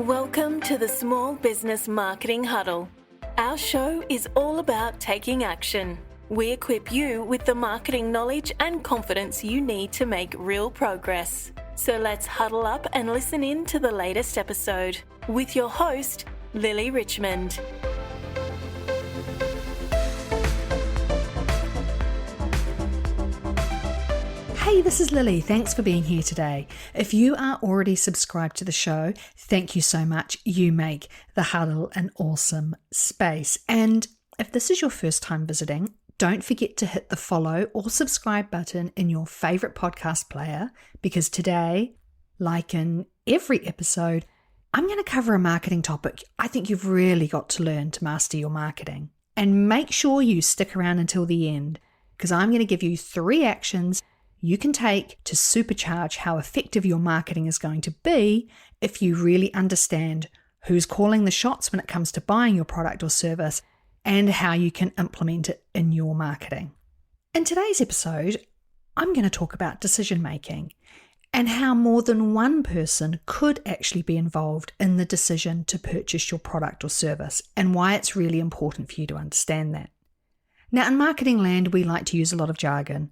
Welcome to the Small Business Marketing Huddle. Our show is all about taking action. We equip you with the marketing knowledge and confidence you need to make real progress. So let's huddle up and listen in to the latest episode with your host, Lily Richmond. Hey, this is Lily. Thanks for being here today. If you are already subscribed to the show, thank you so much. You make the Huddle an awesome space. And if this is your first time visiting, don't forget to hit the follow or subscribe button in your favorite podcast player, because today, like in every episode, I'm going to cover a marketing topic I think you've really got to learn to master your marketing. And make sure you stick around until the end, because I'm going to give you 3 actions you can take to supercharge how effective your marketing is going to be if you really understand who's calling the shots when it comes to buying your product or service and how you can implement it in your marketing. In today's episode, I'm going to talk about decision making and how more than one person could actually be involved in the decision to purchase your product or service, and why it's really important for you to understand that. Now, in marketing land, we like to use a lot of jargon,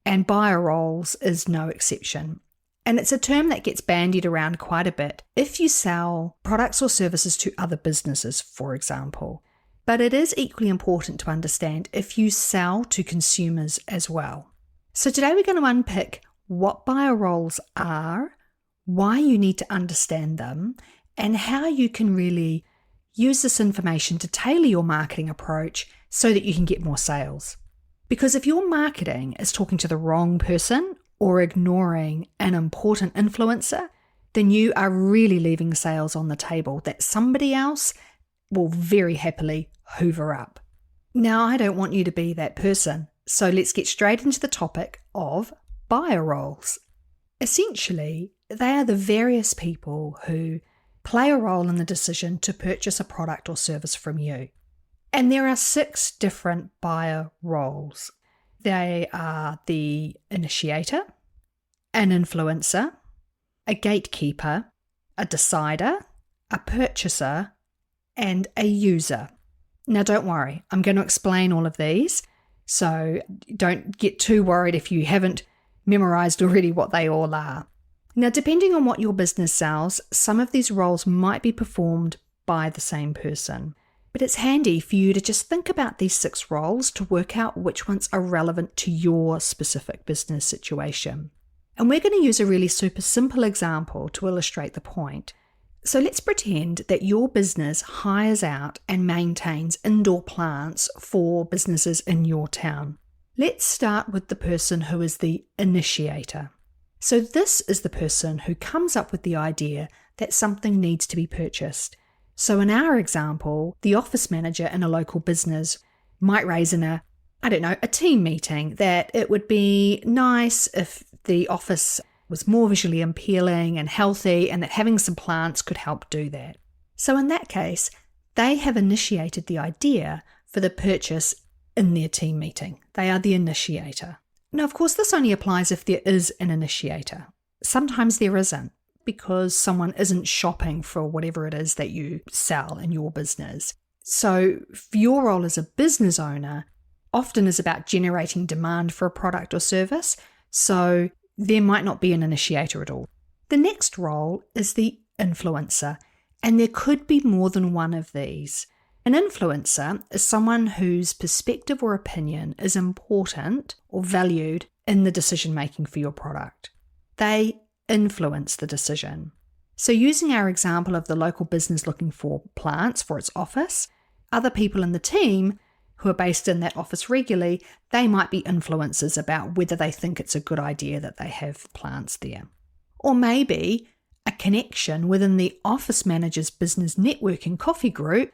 and buyer roles is no exception. And it's a term that gets bandied around quite a bit if you sell products or services to other businesses, for example. But it is equally important to understand if you sell to consumers as well. So today we're going to unpick what buyer roles are, why you need to understand them, and how you can really use this information to tailor your marketing approach so that you can get more sales. Because if your marketing is talking to the wrong person or ignoring an important influencer, then you are really leaving sales on the table that somebody else will very happily hoover up. Now, I don't want you to be that person, so let's get straight into the topic of buyer roles. Essentially, they are the various people who play a role in the decision to purchase a product or service from you. And there are 6 different buyer roles. They are the initiator, an influencer, a gatekeeper, a decider, a purchaser, and a user. Now, don't worry, I'm going to explain all of these, so don't get too worried if you haven't memorized already what they all are. Now, depending on what your business sells, some of these roles might be performed by the same person. But it's handy for you to just think about these 6 roles to work out which ones are relevant to your specific business situation. And we're going to use a really super simple example to illustrate the point. So let's pretend that your business hires out and maintains indoor plants for businesses in your town. Let's start with the person who is the initiator. So this is the person who comes up with the idea that something needs to be purchased. So in our example, the office manager in a local business might raise in a team meeting that it would be nice if the office was more visually appealing and healthy, and that having some plants could help do that. So in that case, they have initiated the idea for the purchase in their team meeting. They are the initiator. Now, of course, this only applies if there is an initiator. Sometimes there isn't, because someone isn't shopping for whatever it is that you sell in your business. So your role as a business owner often is about generating demand for a product or service, so there might not be an initiator at all. The next role is the influencer, and there could be more than one of these. An influencer is someone whose perspective or opinion is important or valued in the decision making for your product. They influence the decision. So using our example of the local business looking for plants for its office, other people in the team who are based in that office regularly, they might be influencers about whether they think it's a good idea that they have plants there. Or maybe a connection within the office manager's business networking coffee group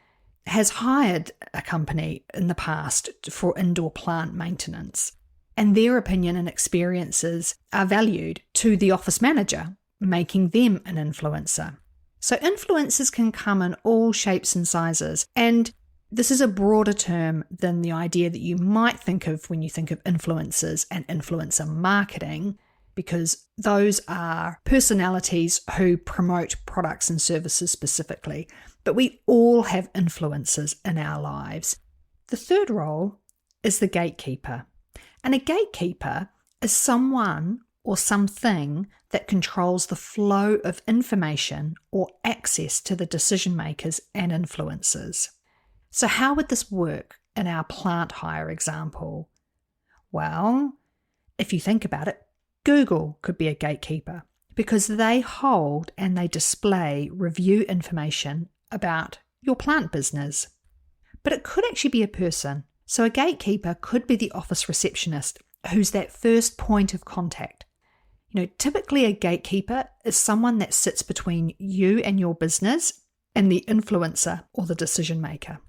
has hired a company in the past for indoor plant maintenance, and their opinion and experiences are valued to the office manager, making them an influencer. So influencers can come in all shapes and sizes, and this is a broader term than the idea that you might think of when you think of influencers and influencer marketing. because those are personalities who promote products and services specifically. But we all have influencers in our lives. The third role is the gatekeeper. And a gatekeeper is someone or something that controls the flow of information or access to the decision makers and influencers. So how would this work in our plant hire example? Well, if you think about it, Google could be a gatekeeper because they hold and they display review information about your plant business. But it could actually be a person. So a gatekeeper could be the office receptionist, who's that first point of contact. Typically a gatekeeper is someone that sits between you and your business and the influencer or the decision maker.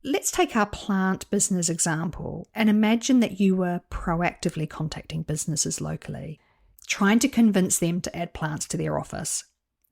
Let's take our plant business example and imagine that you were proactively contacting businesses locally, trying to convince them to add plants to their office.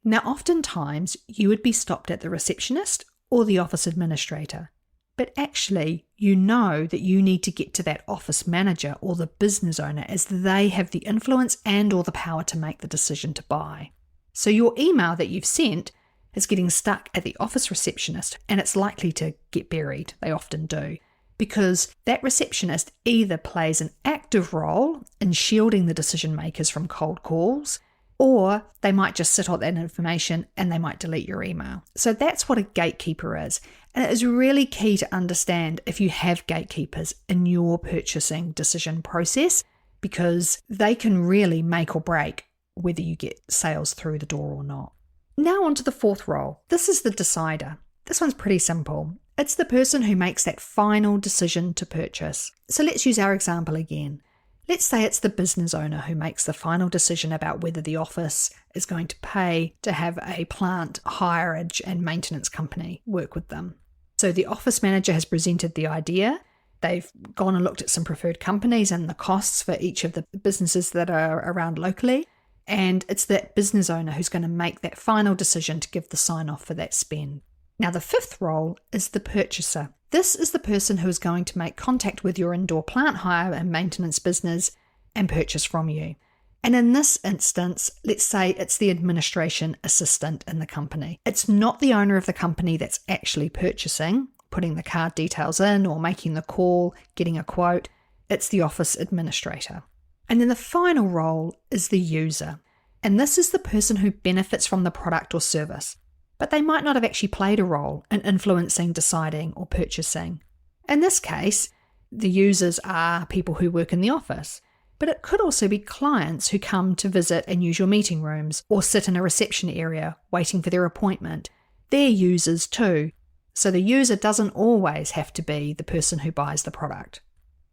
Now, oftentimes you would be stopped at the receptionist or the office administrator, but actually you know that you need to get to that office manager or the business owner as they have the influence and or the power to make the decision to buy. So your email that you've sent is getting stuck at the office receptionist and it's likely to get buried. They often do, because that receptionist either plays an active role in shielding the decision makers from cold calls, or they might just sit on that information and they might delete your email. So that's what a gatekeeper is. And it is really key to understand if you have gatekeepers in your purchasing decision process, because they can really make or break whether you get sales through the door or not. Now on to the fourth role. This is the decider. This one's pretty simple. It's the person who makes that final decision to purchase. So let's use our example again. Let's say it's the business owner who makes the final decision about whether the office is going to pay to have a plant hireage and maintenance company work with them. So the office manager has presented the idea. They've gone and looked at some preferred companies and the costs for each of the businesses that are around locally. And it's that business owner who's going to make that final decision to give the sign-off for that spend. Now, the fifth role is the purchaser. This is the person who is going to make contact with your indoor plant hire and maintenance business and purchase from you. And in this instance, let's say it's the administration assistant in the company. It's not the owner of the company that's actually purchasing, putting the card details in or making the call, getting a quote. It's the office administrator. And then the final role is the user. And this is the person who benefits from the product or service, but they might not have actually played a role in influencing, deciding, or purchasing. In this case, the users are people who work in the office, but it could also be clients who come to visit and use your meeting rooms or sit in a reception area waiting for their appointment. They're users too. So the user doesn't always have to be the person who buys the product.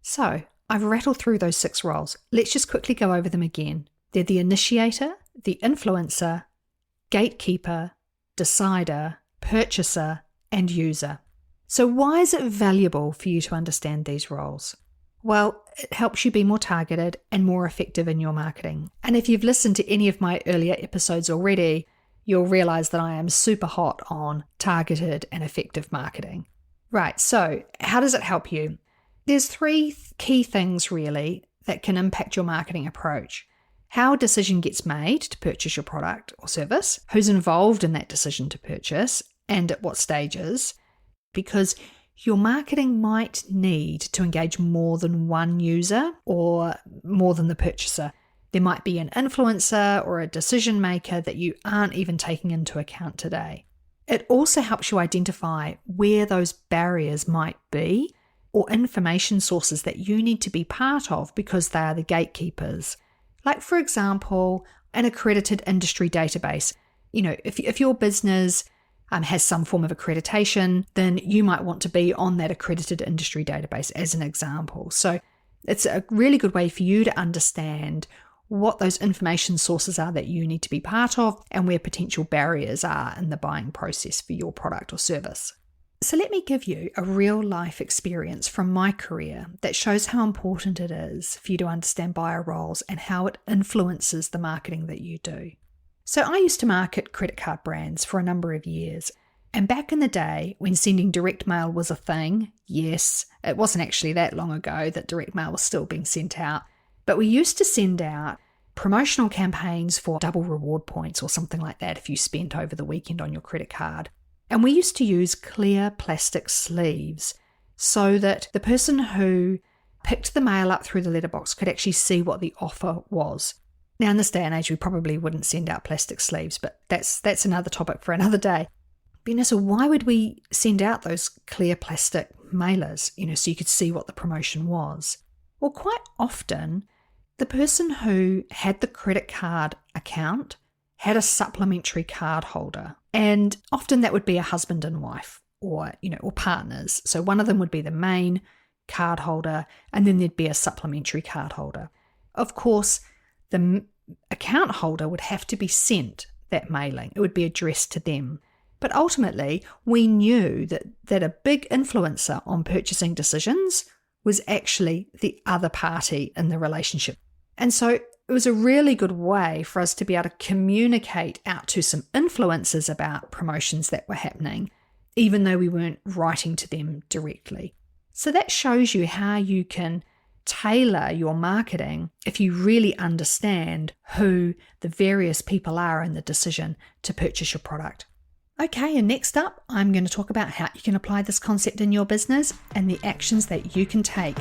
So I've rattled through those 6 roles. Let's just quickly go over them again. They're the initiator, the influencer, gatekeeper, decider, purchaser, and user. So why is it valuable for you to understand these roles? Well, it helps you be more targeted and more effective in your marketing. And if you've listened to any of my earlier episodes already, you'll realize that I am super hot on targeted and effective marketing. Right, so how does it help you? There's 3 key things really that can impact your marketing approach. How a decision gets made to purchase your product or service, who's involved in that decision to purchase, and at what stages, because your marketing might need to engage more than one user or more than the purchaser. There might be an influencer or a decision maker that you aren't even taking into account today. It also helps you identify where those barriers might be or information sources that you need to be part of because they are the gatekeepers. Like, for example, an accredited industry database. If your business has some form of accreditation, then you might want to be on that accredited industry database as an example. So it's a really good way for you to understand what those information sources are that you need to be part of and where potential barriers are in the buying process for your product or service. So let me give you a real life experience from my career that shows how important it is for you to understand buyer roles and how it influences the marketing that you do. So I used to market credit card brands for a number of years. And back in the day when sending direct mail was a thing, yes, it wasn't actually that long ago that direct mail was still being sent out, but we used to send out promotional campaigns for double reward points or something like that if you spent over the weekend on your credit card. And we used to use clear plastic sleeves so that the person who picked the mail up through the letterbox could actually see what the offer was. Now, in this day and age, we probably wouldn't send out plastic sleeves, but that's another topic for another day. But, so why would we send out those clear plastic mailers, so you could see what the promotion was? Well, quite often, the person who had the credit card account had a supplementary card holder. And often that would be a husband and wife or partners. So one of them would be the main card holder, and then there'd be a supplementary card holder. Of course, the account holder would have to be sent that mailing. It would be addressed to them. But ultimately, we knew that a big influencer on purchasing decisions was actually the other party in the relationship. And so it was a really good way for us to be able to communicate out to some influencers about promotions that were happening, even though we weren't writing to them directly. So that shows you how you can tailor your marketing if you really understand who the various people are in the decision to purchase your product. Okay, and next up, I'm going to talk about how you can apply this concept in your business and the actions that you can take.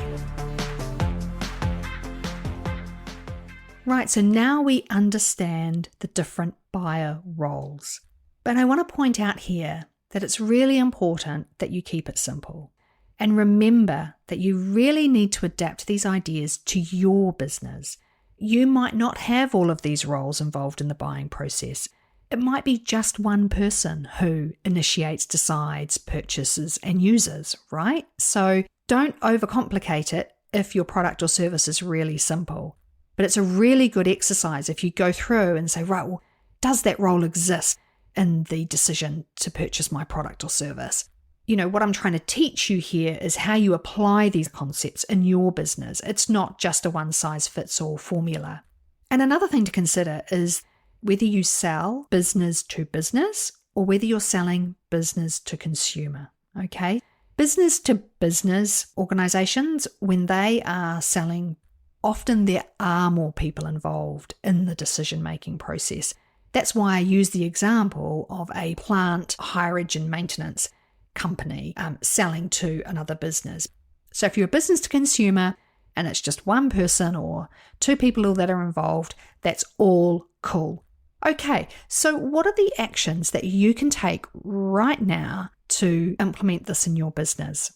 Right, so now we understand the different buyer roles. But I want to point out here that it's really important that you keep it simple. And remember that you really need to adapt these ideas to your business. You might not have all of these roles involved in the buying process. It might be just one person who initiates, decides, purchases, and uses, right? So don't overcomplicate it if your product or service is really simple. But it's a really good exercise if you go through and say, right, well, does that role exist in the decision to purchase my product or service? What I'm trying to teach you here is how you apply these concepts in your business. It's not just a one-size-fits-all formula. And another thing to consider is whether you sell business to business or whether you're selling business to consumer, okay? Business to business organizations, when they are selling, often there are more people involved in the decision-making process. That's why I use the example of a plant hireage and maintenance company selling to another business. So if you're a business to consumer and it's just one person or two people that are involved, that's all cool. Okay, so what are the actions that you can take right now to implement this in your business?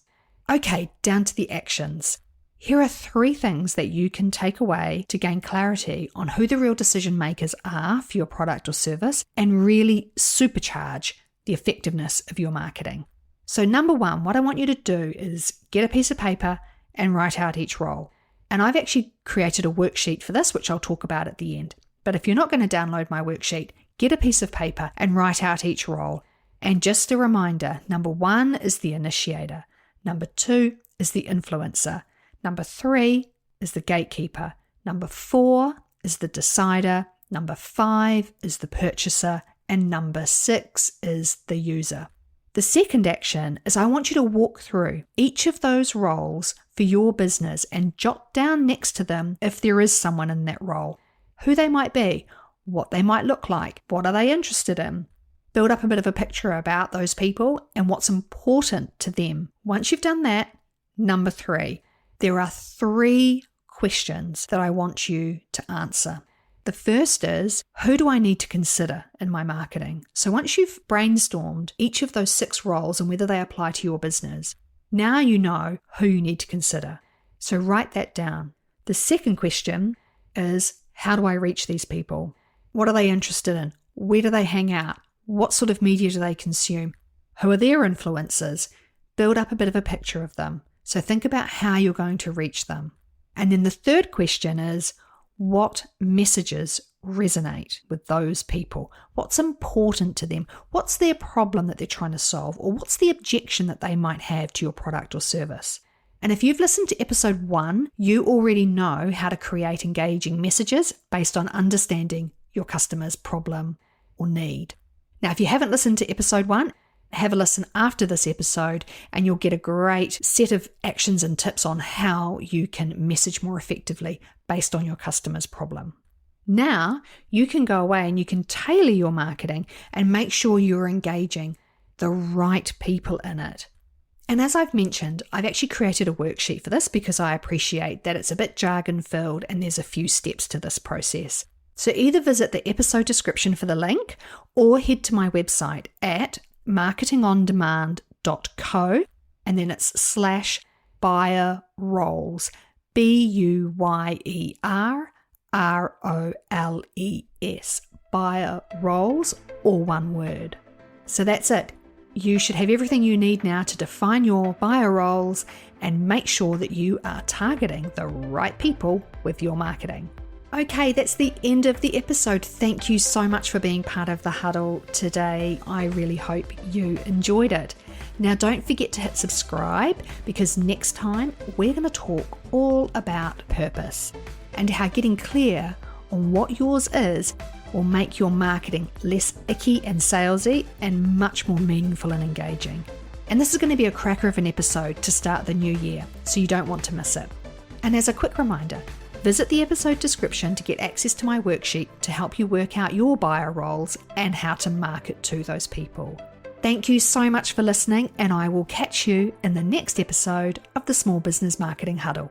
Okay, down to the actions. Here are 3 things that you can take away to gain clarity on who the real decision makers are for your product or service and really supercharge the effectiveness of your marketing. So number 1, what I want you to do is get a piece of paper and write out each role. And I've actually created a worksheet for this, which I'll talk about at the end. But if you're not going to download my worksheet, get a piece of paper and write out each role. And just a reminder, number 1 is the initiator. Number 2 is the influencer. Number 3 is the gatekeeper. Number 4 is the decider. Number 5 is the purchaser. And number 6 is the user. The second action is I want you to walk through each of those roles for your business and jot down next to them if there is someone in that role, who they might be, what they might look like, what are they interested in. Build up a bit of a picture about those people and what's important to them. Once you've done that, number 3, there are 3 questions that I want you to answer. The first is, who do I need to consider in my marketing? So once you've brainstormed each of those 6 roles and whether they apply to your business, now you know who you need to consider. So write that down. The second question is, how do I reach these people? What are they interested in? Where do they hang out? What sort of media do they consume? Who are their influencers? Build up a bit of a picture of them. So think about how you're going to reach them. And then the third question is, what messages resonate with those people? What's important to them? What's their problem that they're trying to solve? Or what's the objection that they might have to your product or service? And if you've listened to episode 1, you already know how to create engaging messages based on understanding your customer's problem or need. Now, if you haven't listened to episode 1, have a listen after this episode and you'll get a great set of actions and tips on how you can message more effectively based on your customer's problem. Now you can go away and you can tailor your marketing and make sure you're engaging the right people in it. And as I've mentioned, I've actually created a worksheet for this because I appreciate that it's a bit jargon filled and there's a few steps to this process. So either visit the episode description for the link or head to my website at marketingondemand.co and then it's /buyer roles, BUYERROLES, buyer roles, all one word. So that's it. You should have everything you need now to define your buyer roles and make sure that you are targeting the right people with your marketing. Okay, that's the end of the episode. Thank you so much for being part of the huddle today. I really hope you enjoyed it. Now, don't forget to hit subscribe because next time we're going to talk all about purpose and how getting clear on what yours is will make your marketing less icky and salesy and much more meaningful and engaging. And this is going to be a cracker of an episode to start the new year, so you don't want to miss it. And as a quick reminder, visit the episode description to get access to my worksheet to help you work out your buyer roles and how to market to those people. Thank you so much for listening, and I will catch you in the next episode of the Small Business Marketing Huddle.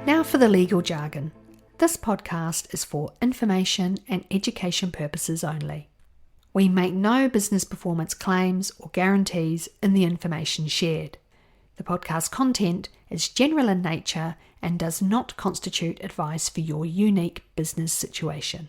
Now for the legal jargon. This podcast is for information and education purposes only. We make no business performance claims or guarantees in the information shared. The podcast content is general in nature and does not constitute advice for your unique business situation.